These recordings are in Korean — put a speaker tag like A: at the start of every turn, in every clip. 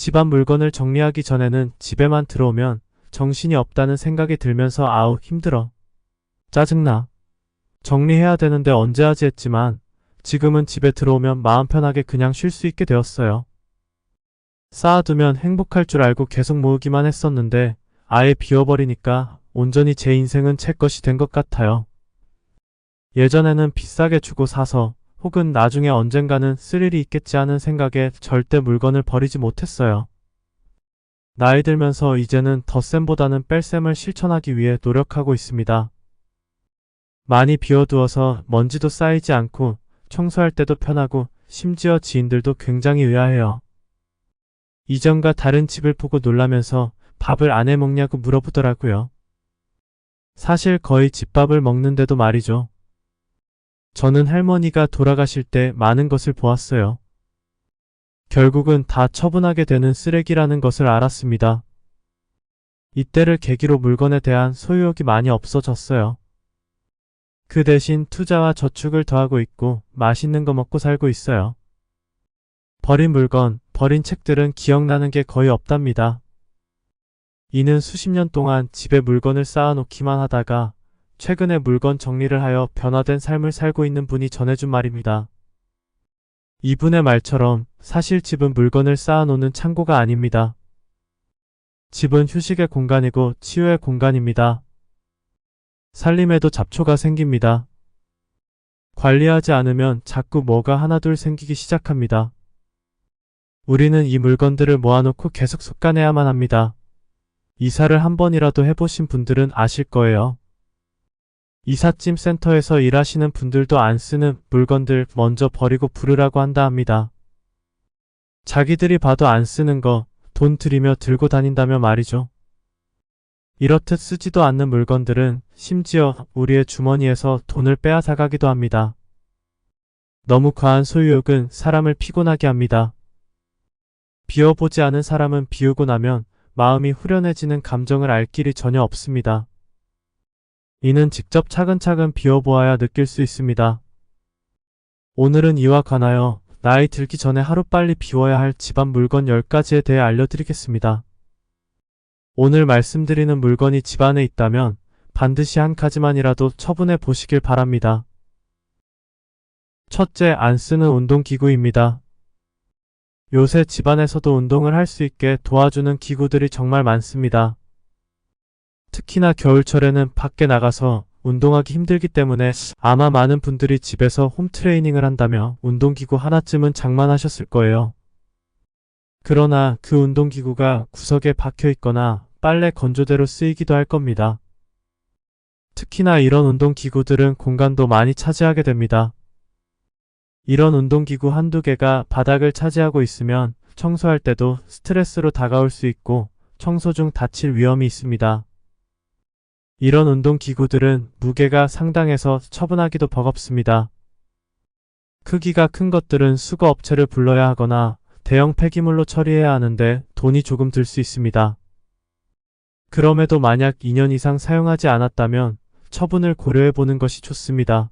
A: 집안 물건을 정리하기 전에는 집에만 들어오면 정신이 없다는 생각이 들면서 아우 힘들어. 짜증나. 정리해야 되는데 언제 하지 했지만 지금은 집에 들어오면 마음 편하게 그냥 쉴 수 있게 되었어요. 쌓아두면 행복할 줄 알고 계속 모으기만 했었는데 아예 비워버리니까 온전히 제 인생은 제 것이 된 것 같아요. 예전에는 비싸게 주고 사서 혹은 나중에 언젠가는 쓸 일이 있겠지 하는 생각에 절대 물건을 버리지 못했어요. 나이 들면서 이제는 덧셈보다는 뺄셈을 실천하기 위해 노력하고 있습니다. 많이 비워두어서 먼지도 쌓이지 않고 청소할 때도 편하고 심지어 지인들도 굉장히 의아해요. 이전과 다른 집을 보고 놀라면서 밥을 안 해먹냐고 물어보더라고요. 사실 거의 집밥을 먹는데도 말이죠. 저는 할머니가 돌아가실 때 많은 것을 보았어요. 결국은 다 처분하게 되는 쓰레기라는 것을 알았습니다. 이때를 계기로 물건에 대한 소유욕이 많이 없어졌어요. 그 대신 투자와 저축을 더하고 있고 맛있는 거 먹고 살고 있어요. 버린 물건, 버린 책들은 기억나는 게 거의 없답니다. 이는 수십 년 동안 집에 물건을 쌓아놓기만 하다가 최근에 물건 정리를 하여 변화된 삶을 살고 있는 분이 전해준 말입니다. 이분의 말처럼 사실 집은 물건을 쌓아놓는 창고가 아닙니다. 집은 휴식의 공간이고 치유의 공간입니다. 살림에도 잡초가 생깁니다. 관리하지 않으면 자꾸 뭐가 하나둘 생기기 시작합니다. 우리는 이 물건들을 모아놓고 계속 솎아내야만 합니다. 이사를 한 번이라도 해보신 분들은 아실 거예요. 이삿짐 센터에서 일하시는 분들도 안 쓰는 물건들 먼저 버리고 부르라고 한다 합니다. 자기들이 봐도 안 쓰는 거 돈 들이며 들고 다닌다며 말이죠. 이렇듯 쓰지도 않는 물건들은 심지어 우리의 주머니에서 돈을 빼앗아가기도 합니다. 너무 과한 소유욕은 사람을 피곤하게 합니다. 비워보지 않은 사람은 비우고 나면 마음이 후련해지는 감정을 알 길이 전혀 없습니다. 이는 직접 차근차근 비워보아야 느낄 수 있습니다. 오늘은 이와 관하여 나이 들기 전에 하루빨리 비워야 할 집안 물건 10가지에 대해 알려드리겠습니다. 오늘 말씀드리는 물건이 집안에 있다면 반드시 한 가지만이라도 처분해 보시길 바랍니다. 첫째, 안 쓰는 운동기구입니다. 요새 집안에서도 운동을 할 수 있게 도와주는 기구들이 정말 많습니다. 특히나 겨울철에는 밖에 나가서 운동하기 힘들기 때문에 아마 많은 분들이 집에서 홈트레이닝을 한다며 운동기구 하나쯤은 장만하셨을 거예요. 그러나 그 운동기구가 구석에 박혀 있거나 빨래 건조대로 쓰이기도 할 겁니다. 특히나 이런 운동기구들은 공간도 많이 차지하게 됩니다. 이런 운동기구 한두 개가 바닥을 차지하고 있으면 청소할 때도 스트레스로 다가올 수 있고 청소 중 다칠 위험이 있습니다. 이런 운동기구들은 무게가 상당해서 처분하기도 버겁습니다. 크기가 큰 것들은 수거업체를 불러야 하거나 대형 폐기물로 처리해야 하는데 돈이 조금 들 수 있습니다. 그럼에도 만약 2년 이상 사용하지 않았다면 처분을 고려해 보는 것이 좋습니다.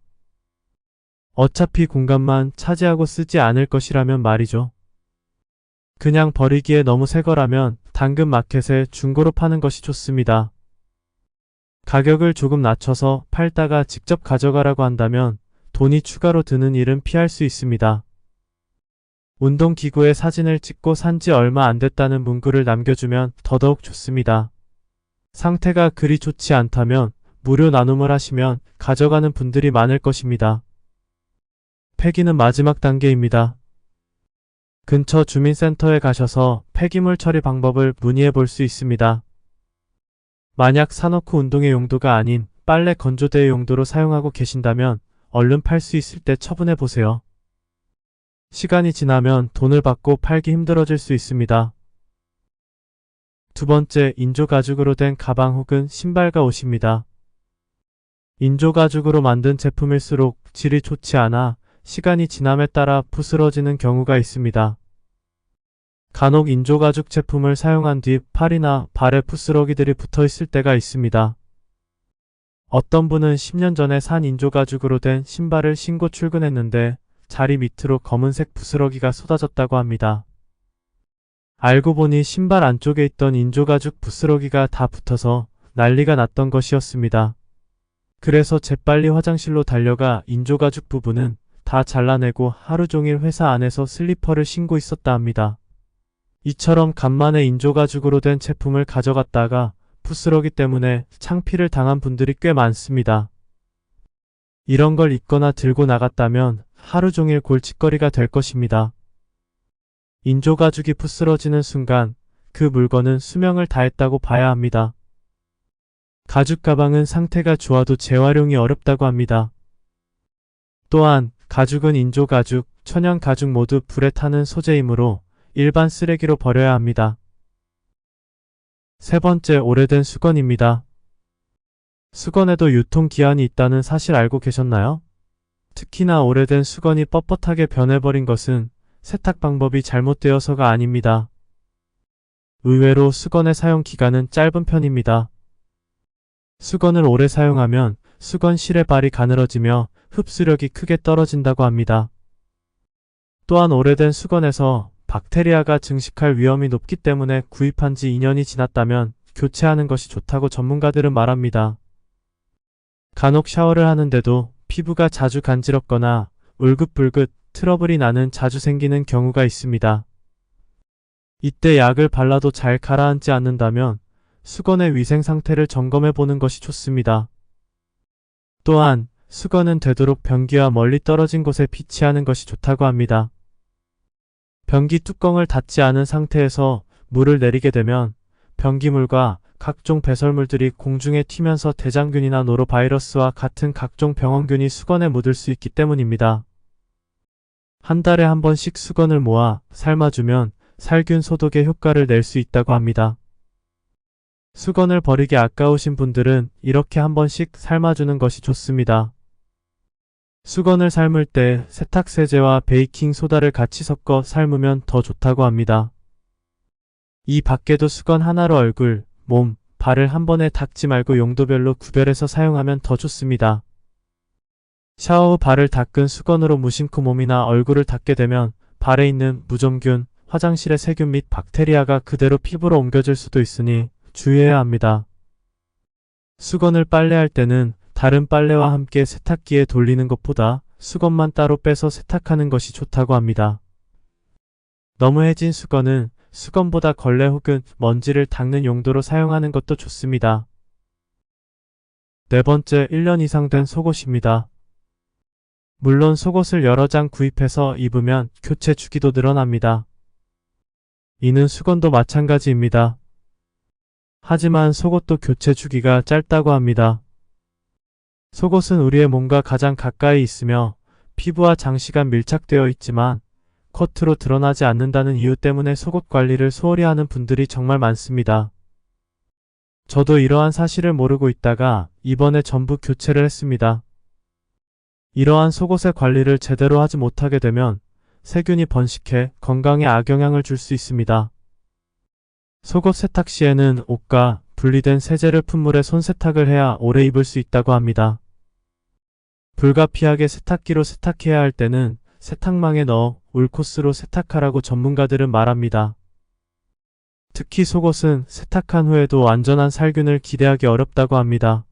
A: 어차피 공간만 차지하고 쓰지 않을 것이라면 말이죠. 그냥 버리기에 너무 새 거라면 당근 마켓에 중고로 파는 것이 좋습니다. 가격을 조금 낮춰서 팔다가 직접 가져가라고 한다면 돈이 추가로 드는 일은 피할 수 있습니다. 운동기구의 사진을 찍고 산지 얼마 안 됐다는 문구를 남겨주면 더더욱 좋습니다. 상태가 그리 좋지 않다면 무료 나눔을 하시면 가져가는 분들이 많을 것입니다. 폐기는 마지막 단계입니다. 근처 주민센터에 가셔서 폐기물 처리 방법을 문의해 볼 수 있습니다. 만약 사놓고 운동의 용도가 아닌 빨래 건조대의 용도로 사용하고 계신다면 얼른 팔 수 있을 때 처분해 보세요. 시간이 지나면 돈을 받고 팔기 힘들어질 수 있습니다. 두 번째, 인조가죽으로 된 가방 혹은 신발과 옷입니다. 인조가죽으로 만든 제품일수록 질이 좋지 않아 시간이 지남에 따라 부스러지는 경우가 있습니다. 간혹 인조가죽 제품을 사용한 뒤 팔이나 발에 부스러기들이 붙어 있을 때가 있습니다. 어떤 분은 10년 전에 산 인조가죽으로 된 신발을 신고 출근했는데 자리 밑으로 검은색 부스러기가 쏟아졌다고 합니다. 알고 보니 신발 안쪽에 있던 인조가죽 부스러기가 다 붙어서 난리가 났던 것이었습니다. 그래서 재빨리 화장실로 달려가 인조가죽 부분은 다 잘라내고 하루 종일 회사 안에서 슬리퍼를 신고 있었다 합니다. 이처럼 간만에 인조가죽으로 된 제품을 가져갔다가 부스러기 때문에 창피를 당한 분들이 꽤 많습니다. 이런 걸 입거나 들고 나갔다면 하루 종일 골칫거리가 될 것입니다. 인조가죽이 부스러지는 순간 그 물건은 수명을 다했다고 봐야 합니다. 가죽 가방은 상태가 좋아도 재활용이 어렵다고 합니다. 또한 가죽은 인조가죽, 천연가죽 모두 불에 타는 소재이므로 일반 쓰레기로 버려야 합니다. 세 번째, 오래된 수건입니다. 수건에도 유통기한이 있다는 사실 알고 계셨나요? 특히나 오래된 수건이 뻣뻣하게 변해버린 것은 세탁 방법이 잘못되어서가 아닙니다. 의외로 수건의 사용 기간은 짧은 편입니다. 수건을 오래 사용하면 수건실의 발이 가늘어지며 흡수력이 크게 떨어진다고 합니다. 또한 오래된 수건에서 박테리아가 증식할 위험이 높기 때문에 구입한 지 2년이 지났다면 교체하는 것이 좋다고 전문가들은 말합니다. 간혹 샤워를 하는데도 피부가 자주 간지럽거나 울긋불긋 트러블이 나는 자주 생기는 경우가 있습니다. 이때 약을 발라도 잘 가라앉지 않는다면 수건의 위생 상태를 점검해 보는 것이 좋습니다. 또한 수건은 되도록 변기와 멀리 떨어진 곳에 비치하는 것이 좋다고 합니다. 변기 뚜껑을 닫지 않은 상태에서 물을 내리게 되면 변기물과 각종 배설물들이 공중에 튀면서 대장균이나 노로바이러스와 같은 각종 병원균이 수건에 묻을 수 있기 때문입니다. 한 달에 한 번씩 수건을 모아 삶아주면 살균 소독의 효과를 낼 수 있다고 합니다. 수건을 버리기 아까우신 분들은 이렇게 한 번씩 삶아주는 것이 좋습니다. 수건을 삶을 때 세탁세제와 베이킹소다를 같이 섞어 삶으면 더 좋다고 합니다. 이 밖에도 수건 하나로 얼굴, 몸, 발을 한 번에 닦지 말고 용도별로 구별해서 사용하면 더 좋습니다. 샤워 후 발을 닦은 수건으로 무심코 몸이나 얼굴을 닦게 되면 발에 있는 무좀균, 화장실의 세균 및 박테리아가 그대로 피부로 옮겨질 수도 있으니 주의해야 합니다. 수건을 빨래할 때는 다른 빨래와 함께 세탁기에 돌리는 것보다 수건만 따로 빼서 세탁하는 것이 좋다고 합니다. 너무 해진 수건은 수건보다 걸레 혹은 먼지를 닦는 용도로 사용하는 것도 좋습니다. 네 번째, 1년 이상 된 속옷입니다. 물론 속옷을 여러 장 구입해서 입으면 교체 주기도 늘어납니다. 이는 수건도 마찬가지입니다. 하지만 속옷도 교체 주기가 짧다고 합니다. 속옷은 우리의 몸과 가장 가까이 있으며 피부와 장시간 밀착되어 있지만 겉으로 드러나지 않는다는 이유 때문에 속옷 관리를 소홀히 하는 분들이 정말 많습니다. 저도 이러한 사실을 모르고 있다가 이번에 전부 교체를 했습니다. 이러한 속옷의 관리를 제대로 하지 못하게 되면 세균이 번식해 건강에 악영향을 줄 수 있습니다. 속옷 세탁 시에는 옷과 분리된 세제를 푼물에 손 세탁을 해야 오래 입을 수 있다고 합니다. 불가피하게 세탁기로 세탁해야 할 때는 세탁망에 넣어 울코스로 세탁하라고 전문가들은 말합니다. 특히 속옷은 세탁한 후에도 완전한 살균을 기대하기 어렵다고 합니다.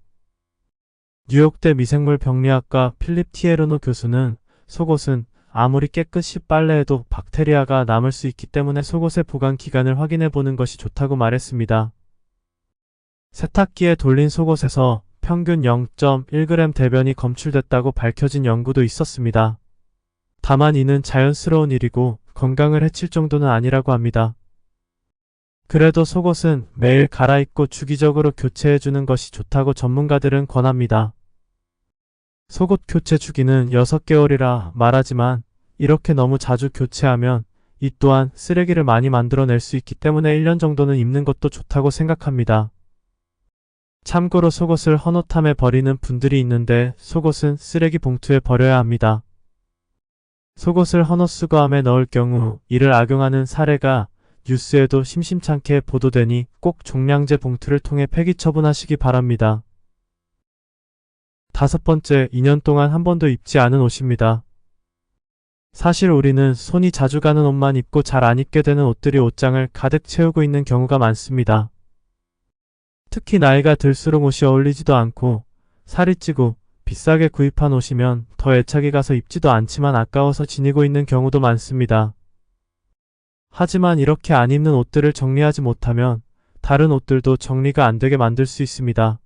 A: 뉴욕대 미생물 병리학과 필립 티에르노 교수는 속옷은 아무리 깨끗이 빨래해도 박테리아가 남을 수 있기 때문에 속옷의 보관 기간을 확인해 보는 것이 좋다고 말했습니다. 세탁기에 돌린 속옷에서 평균 0.1g 대변이 검출됐다고 밝혀진 연구도 있었습니다. 다만 이는 자연스러운 일이고 건강을 해칠 정도는 아니라고 합니다. 그래도 속옷은 매일 갈아입고 주기적으로 교체해주는 것이 좋다고 전문가들은 권합니다. 속옷 교체 주기는 6개월이라 말하지만 이렇게 너무 자주 교체하면 이 또한 쓰레기를 많이 만들어낼 수 있기 때문에 1년 정도는 입는 것도 좋다고 생각합니다. 참고로 속옷을 헌옷함에 버리는 분들이 있는데 속옷은 쓰레기 봉투에 버려야 합니다. 속옷을 헌옷 수거함에 넣을 경우 이를 악용하는 사례가 뉴스에도 심심찮게 보도되니 꼭 종량제 봉투를 통해 폐기 처분하시기 바랍니다. 5번째, 2년 동안 한 번도 입지 않은 옷입니다. 사실 우리는 손이 자주 가는 옷만 입고 잘 안 입게 되는 옷들이 옷장을 가득 채우고 있는 경우가 많습니다. 특히 나이가 들수록 옷이 어울리지도 않고 살이 찌고 비싸게 구입한 옷이면 더 애착이 가서 입지도 않지만 아까워서 지니고 있는 경우도 많습니다. 하지만 이렇게 안 입는 옷들을 정리하지 못하면 다른 옷들도 정리가 안 되게 만들 수 있습니다.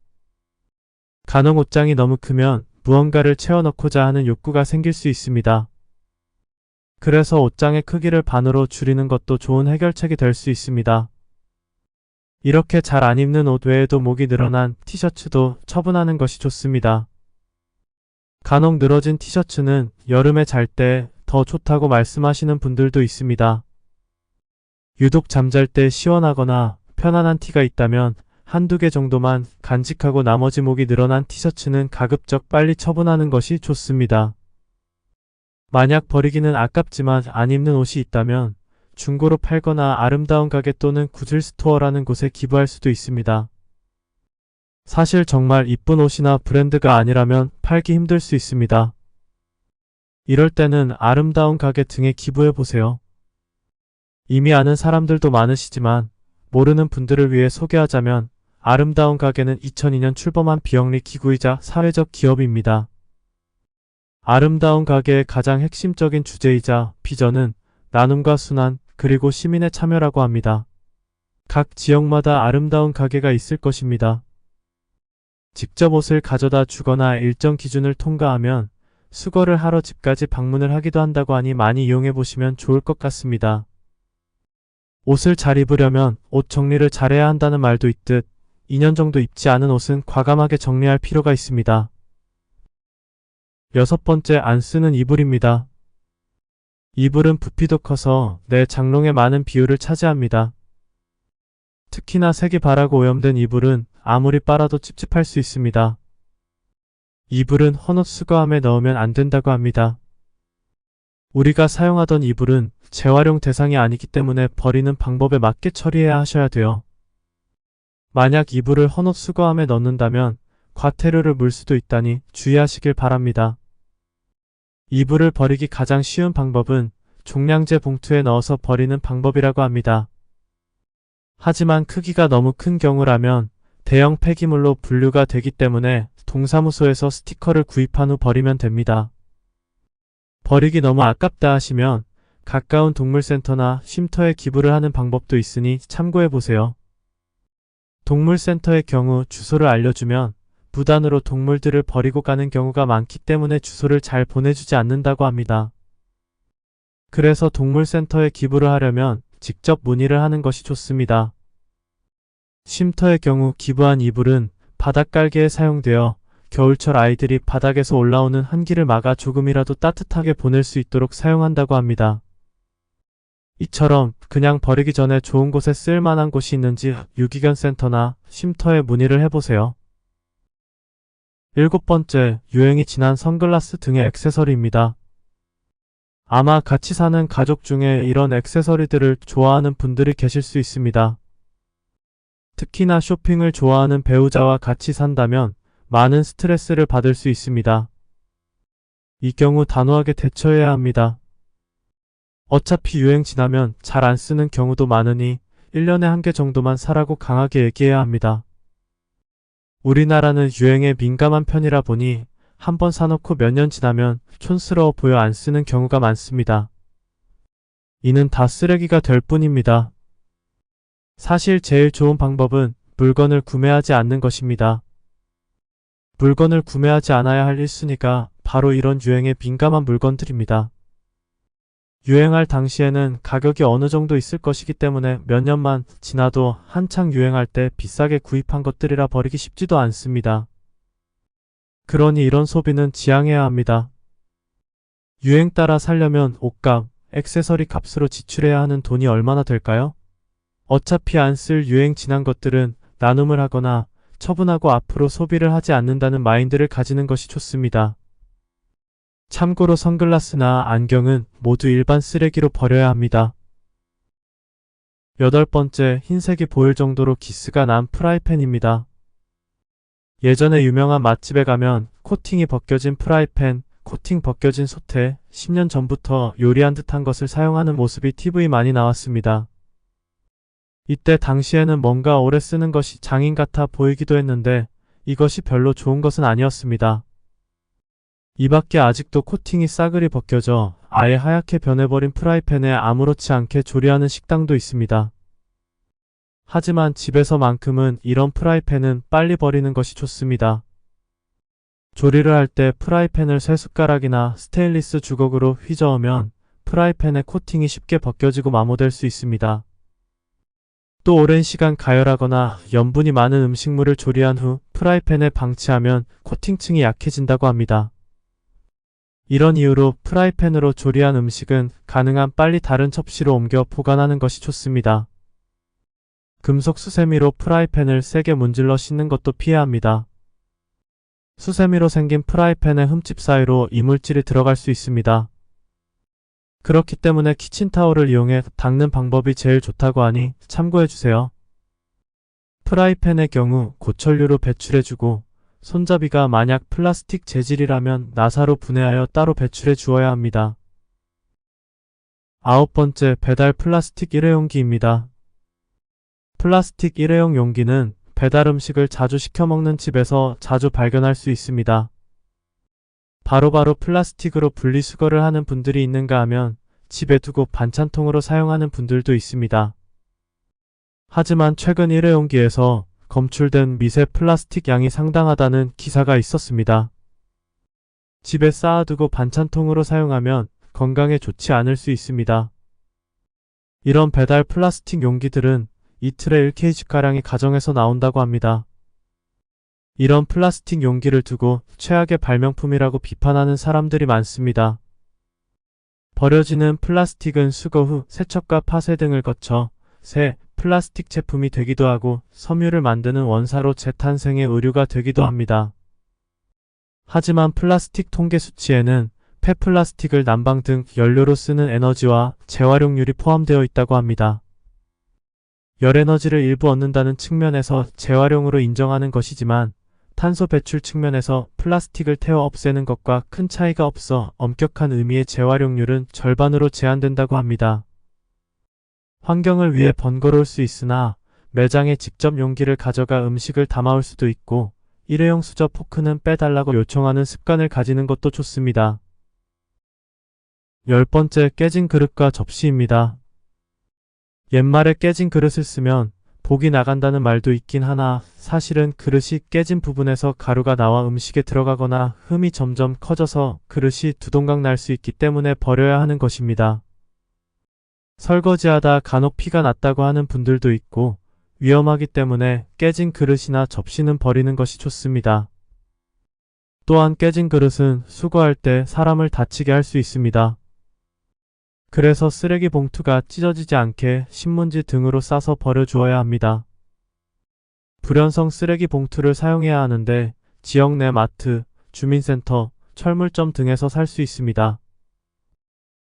A: 간혹 옷장이 너무 크면 무언가를 채워넣고자 하는 욕구가 생길 수 있습니다. 그래서 옷장의 크기를 반으로 줄이는 것도 좋은 해결책이 될 수 있습니다. 이렇게 잘 안 입는 옷 외에도 목이 늘어난 티셔츠도 처분하는 것이 좋습니다. 간혹 늘어진 티셔츠는 여름에 잘 때 더 좋다고 말씀하시는 분들도 있습니다. 유독 잠잘 때 시원하거나 편안한 티가 있다면 한두 개 정도만 간직하고 나머지 목이 늘어난 티셔츠는 가급적 빨리 처분하는 것이 좋습니다. 만약 버리기는 아깝지만 안 입는 옷이 있다면 중고로 팔거나 아름다운 가게 또는 구질 스토어라는 곳에 기부할 수도 있습니다. 사실 정말 이쁜 옷이나 브랜드가 아니라면 팔기 힘들 수 있습니다. 이럴 때는 아름다운 가게 등에 기부해 보세요. 이미 아는 사람들도 많으시지만 모르는 분들을 위해 소개하자면 아름다운 가게는 2002년 출범한 비영리 기구이자 사회적 기업입니다. 아름다운 가게의 가장 핵심적인 주제이자 비전은 나눔과 순환 그리고 시민의 참여라고 합니다. 각 지역마다 아름다운 가게가 있을 것입니다. 직접 옷을 가져다 주거나 일정 기준을 통과하면 수거를 하러 집까지 방문을 하기도 한다고 하니 많이 이용해 보시면 좋을 것 같습니다. 옷을 잘 입으려면 옷 정리를 잘해야 한다는 말도 있듯 2년 정도 입지 않은 옷은 과감하게 정리할 필요가 있습니다. 6번째, 안 쓰는 이불입니다. 이불은 부피도 커서 내 장롱에 많은 비율을 차지합니다. 특히나 색이 바라고 오염된 이불은 아무리 빨아도 찝찝할 수 있습니다. 이불은 헌옷 수거함에 넣으면 안 된다고 합니다. 우리가 사용하던 이불은 재활용 대상이 아니기 때문에 버리는 방법에 맞게 처리해야 하셔야 돼요. 만약 이불을 헌옷 수거함에 넣는다면 과태료를 물 수도 있다니 주의하시길 바랍니다. 이불을 버리기 가장 쉬운 방법은 종량제 봉투에 넣어서 버리는 방법이라고 합니다. 하지만 크기가 너무 큰 경우라면 대형 폐기물로 분류가 되기 때문에 동사무소에서 스티커를 구입한 후 버리면 됩니다. 버리기 너무 아깝다 하시면 가까운 동물센터나 쉼터에 기부를 하는 방법도 있으니 참고해보세요. 동물센터의 경우 주소를 알려주면 무단으로 동물들을 버리고 가는 경우가 많기 때문에 주소를 잘 보내주지 않는다고 합니다. 그래서 동물센터에 기부를 하려면 직접 문의를 하는 것이 좋습니다. 쉼터의 경우 기부한 이불은 바닥깔개에 사용되어 겨울철 아이들이 바닥에서 올라오는 한기를 막아 조금이라도 따뜻하게 보낼 수 있도록 사용한다고 합니다. 이처럼 그냥 버리기 전에 좋은 곳에 쓸 만한 곳이 있는지 유기견 센터나 쉼터에 문의를 해보세요. 7번째, 유행이 지난 선글라스 등의 액세서리입니다. 아마 같이 사는 가족 중에 이런 액세서리들을 좋아하는 분들이 계실 수 있습니다. 특히나 쇼핑을 좋아하는 배우자와 같이 산다면 많은 스트레스를 받을 수 있습니다. 이 경우 단호하게 대처해야 합니다. 어차피 유행 지나면 잘 안 쓰는 경우도 많으니 1년에 한 개 정도만 사라고 강하게 얘기해야 합니다. 우리나라는 유행에 민감한 편이라 보니 한번 사놓고 몇 년 지나면 촌스러워 보여 안 쓰는 경우가 많습니다. 이는 다 쓰레기가 될 뿐입니다. 사실 제일 좋은 방법은 물건을 구매하지 않는 것입니다. 물건을 구매하지 않아야 할 1순위가 바로 이런 유행에 민감한 물건들입니다. 유행할 당시에는 가격이 어느 정도 있을 것이기 때문에 몇 년만 지나도 한창 유행할 때 비싸게 구입한 것들이라 버리기 쉽지도 않습니다. 그러니 이런 소비는 지양해야 합니다. 유행 따라 사려면 옷값, 액세서리 값으로 지출해야 하는 돈이 얼마나 될까요? 어차피 안 쓸 유행 지난 것들은 나눔을 하거나 처분하고 앞으로 소비를 하지 않는다는 마인드를 가지는 것이 좋습니다. 참고로 선글라스나 안경은 모두 일반 쓰레기로 버려야 합니다. 8번째, 흰색이 보일 정도로 기스가 난 프라이팬입니다. 예전에 유명한 맛집에 가면 코팅이 벗겨진 프라이팬, 코팅 벗겨진 솥에 10년 전부터 요리한 듯한 것을 사용하는 모습이 TV 많이 나왔습니다. 이때 당시에는 뭔가 오래 쓰는 것이 장인 같아 보이기도 했는데 이것이 별로 좋은 것은 아니었습니다. 이 밖에 아직도 코팅이 싸그리 벗겨져 아예 하얗게 변해버린 프라이팬에 아무렇지 않게 조리하는 식당도 있습니다. 하지만 집에서만큼은 이런 프라이팬은 빨리 버리는 것이 좋습니다. 조리를 할 때 프라이팬을 쇠숟가락이나 스테인리스 주걱으로 휘저으면 프라이팬의 코팅이 쉽게 벗겨지고 마모될 수 있습니다. 또 오랜 시간 가열하거나 염분이 많은 음식물을 조리한 후 프라이팬에 방치하면 코팅층이 약해진다고 합니다. 이런 이유로 프라이팬으로 조리한 음식은 가능한 빨리 다른 접시로 옮겨 보관하는 것이 좋습니다. 금속 수세미로 프라이팬을 세게 문질러 씻는 것도 피해야 합니다. 수세미로 생긴 프라이팬의 흠집 사이로 이물질이 들어갈 수 있습니다. 그렇기 때문에 키친타올을 이용해 닦는 방법이 제일 좋다고 하니 참고해주세요. 프라이팬의 경우 고철류로 배출해주고 손잡이가 만약 플라스틱 재질이라면 나사로 분해하여 따로 배출해 주어야 합니다. 9번째, 배달 플라스틱 일회용기입니다. 플라스틱 일회용 용기는 배달 음식을 자주 시켜 먹는 집에서 자주 발견할 수 있습니다. 바로바로 플라스틱으로 분리수거를 하는 분들이 있는가 하면 집에 두고 반찬통으로 사용하는 분들도 있습니다. 하지만 최근 일회용기에서 검출된 미세 플라스틱 양이 상당하다는 기사가 있었습니다. 집에 쌓아두고 반찬통으로 사용하면 건강에 좋지 않을 수 있습니다. 이런 배달 플라스틱 용기들은 이틀에 1kg가량이 가정에서 나온다고 합니다. 이런 플라스틱 용기를 두고 최악의 발명품이라고 비판하는 사람들이 많습니다. 버려지는 플라스틱은 수거 후 세척과 파쇄 등을 거쳐 새 플라스틱 제품이 되기도 하고 섬유를 만드는 원사로 재탄생의 의류가 되기도 합니다. 하지만 플라스틱 통계 수치에는 폐플라스틱을 난방 등 연료로 쓰는 에너지와 재활용률이 포함되어 있다고 합니다. 열에너지를 일부 얻는다는 측면에서 재활용으로 인정하는 것이지만 탄소 배출 측면에서 플라스틱을 태워 없애는 것과 큰 차이가 없어 엄격한 의미의 재활용률은 절반으로 제한된다고 합니다. 환경을 위해 번거로울 수 있으나 매장에 직접 용기를 가져가 음식을 담아올 수도 있고 일회용 수저 포크는 빼달라고 요청하는 습관을 가지는 것도 좋습니다. 10번째, 깨진 그릇과 접시입니다. 옛말에 깨진 그릇을 쓰면 복이 나간다는 말도 있긴 하나 사실은 그릇이 깨진 부분에서 가루가 나와 음식에 들어가거나 흠이 점점 커져서 그릇이 두동강 날 수 있기 때문에 버려야 하는 것입니다. 설거지하다 간혹 피가 났다고 하는 분들도 있고 위험하기 때문에 깨진 그릇이나 접시는 버리는 것이 좋습니다. 또한 깨진 그릇은 수거할 때 사람을 다치게 할 수 있습니다. 그래서 쓰레기 봉투가 찢어지지 않게 신문지 등으로 싸서 버려주어야 합니다. 불연성 쓰레기 봉투를 사용해야 하는데 지역 내 마트, 주민센터, 철물점 등에서 살 수 있습니다.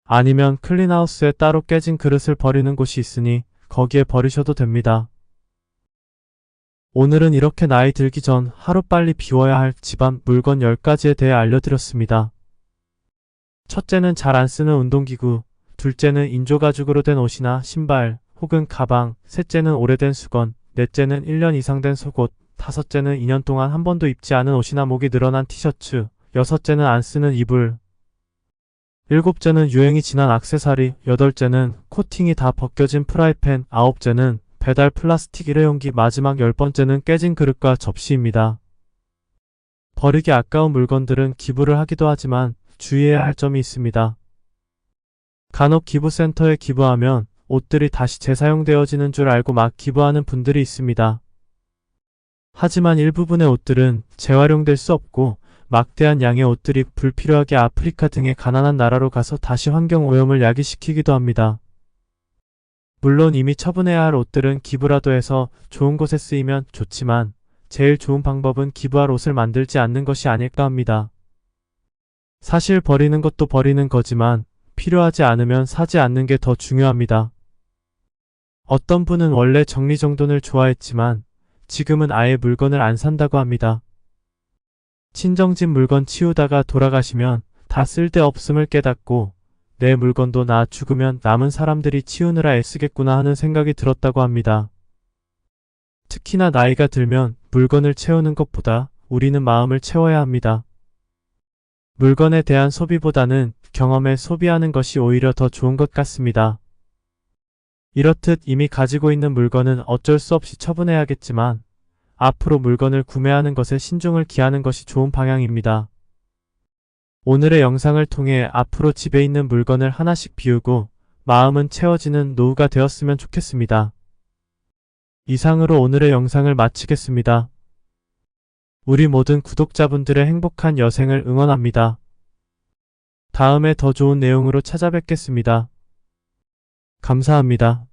A: 아니면 클린하우스에 따로 깨진 그릇을 버리는 곳이 있으니 거기에 버리셔도 됩니다. 오늘은 이렇게 나이 들기 전 하루빨리 비워야 할 집안 물건 10가지에 대해 알려드렸습니다. 첫째는 잘 안 쓰는 운동기구, 둘째는 인조가죽으로 된 옷이나 신발 혹은 가방, 셋째는 오래된 수건, 넷째는 1년 이상 된 속옷, 다섯째는 2년 동안 한 번도 입지 않은 옷이나 목이 늘어난 티셔츠, 여섯째는 안 쓰는 이불, 일곱째는 유행이 지난 액세서리, 여덟째는 코팅이 다 벗겨진 프라이팬, 아홉째는 배달 플라스틱 일회용기, 마지막 10번째는 깨진 그릇과 접시입니다. 버리기 아까운 물건들은 기부를 하기도 하지만 주의해야 할 점이 있습니다. 간혹 기부센터에 기부하면 옷들이 다시 재사용되어지는 줄 알고 막 기부하는 분들이 있습니다. 하지만 일부분의 옷들은 재활용될 수 없고 막대한 양의 옷들이 불필요하게 아프리카 등의 가난한 나라로 가서 다시 환경오염을 야기시키기도 합니다. 물론 이미 처분해야 할 옷들은 기부라도 해서 좋은 곳에 쓰이면 좋지만 제일 좋은 방법은 기부할 옷을 만들지 않는 것이 아닐까 합니다. 사실 버리는 것도 버리는 거지만 필요하지 않으면 사지 않는 게 더 중요합니다. 어떤 분은 원래 정리정돈을 좋아했지만 지금은 아예 물건을 안 산다고 합니다. 친정집 물건 치우다가 돌아가시면 다 쓸데없음을 깨닫고 내 물건도 나 죽으면 남은 사람들이 치우느라 애쓰겠구나 하는 생각이 들었다고 합니다. 특히나 나이가 들면 물건을 채우는 것보다 우리는 마음을 채워야 합니다. 물건에 대한 소비보다는 경험에 소비하는 것이 오히려 더 좋은 것 같습니다. 이렇듯 이미 가지고 있는 물건은 어쩔 수 없이 처분해야겠지만 앞으로 물건을 구매하는 것에 신중을 기하는 것이 좋은 방향입니다. 오늘의 영상을 통해 앞으로 집에 있는 물건을 하나씩 비우고 마음은 채워지는 노후가 되었으면 좋겠습니다. 이상으로 오늘의 영상을 마치겠습니다. 우리 모든 구독자분들의 행복한 여생을 응원합니다. 다음에 더 좋은 내용으로 찾아뵙겠습니다. 감사합니다.